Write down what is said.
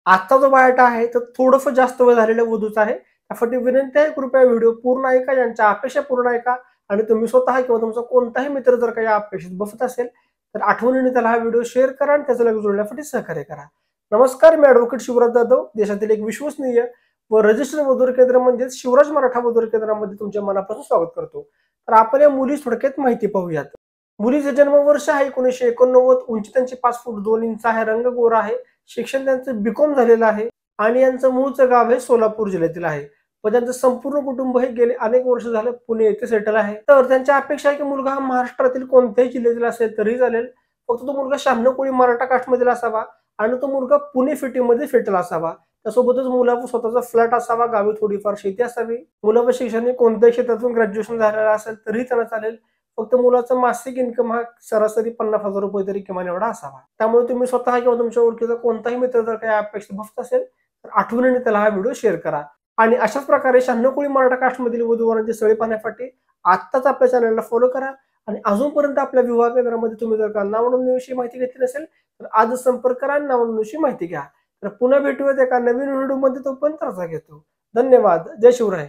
आजचा जो बायोटा आहे तो थोडंसं जास्त वय झालेल्या वधूचा आहे. त्यासाठी विनंती आहे, कृपया व्हिडिओ पूर्ण ऐका, ज्यांच्या अपेक्षा पूर्ण ऐका. आणि तुम्ही स्वतः किंवा तुमचा कोणताही मित्र जर काही अपेक्षित बसत असेल तर आठवणीने त्याला हा व्हिडिओ शेअर करा आणि त्याचं लगेच जोडण्यासाठी सहकार्य करा. नमस्कार, मी ॲडव्होकेट शिवराज जाधव, देशातील एक विश्वसनीय व रजिस्टर्ड मजूर केंद्र म्हणजेच शिवराज मराठा मजूर केंद्रामध्ये तुमच्या मनापासून स्वागत करतो. तर आपण या मुली थोडक्यात माहिती पाहूयात. मुलीचे जन्मवर्ष आहे 1989, उंची त्यांची 5 फूट 2 इंच आहे, रंग गोरा आहे, शिक्षण त्यांचं बीकॉम झालेलं आहे आणि यांचं मूळचं गाव हे सोलापूर जिल्ह्यातील आहे. व त्यांचं संपूर्ण कुटुंब हे गेले अनेक वर्ष झालं पुणे येथे सेटल आहे. तर त्यांच्या अपेक्षा आहे की मुलगा हा महाराष्ट्रातील कोणत्याही जिल्ह्यातील असेल तरी चालेल, फक्त तो मुलगा 96 कोळी मराठा कास्टमधील असावा आणि तो मुलगा पुणे सिटीमध्ये सेटल असावा. त्यासोबतच मुलाचा स्वतःचा फ्लॅट असावा, गावी थोडीफार शेती असावी. मुलाचं शिक्षण कोणत्याही क्षेत्रातून ग्रॅज्युएशन झालेलं असेल तरी त्यांना चालेल, फक्त मुलाचा मासिक इन्कम हा सरासरी 50,000 रुपये तरी किमान एवढा असावा. त्यामुळे तुम्ही स्वतः किंवा तुमच्या ओळखीचा कोणताही मित्र जर काही अपेक्षा बसत असेल तर आठवणीने त्याला हा व्हिडिओ शेअर करा. आणि अशाच प्रकारे 96 कोळी मराठा कास्टमधील वधूवरांची सळी पाहण्यासाठी आत्ताच आपल्या चॅनलला फॉलो करा. आणि अजूनपर्यंत आपल्या विवाह केंद्रामध्ये तुम्ही जर का नावनोंदणीविषयी माहिती घेतली नसेल तर आजच संपर्क करा आणि नावनोंदणीविषयी माहिती घ्या. तर पुन्हा भेटूयात एका नवीन व्हिडिओमध्ये, तोपर्यंत रजा घेतो. धन्यवाद. जय शिवराय.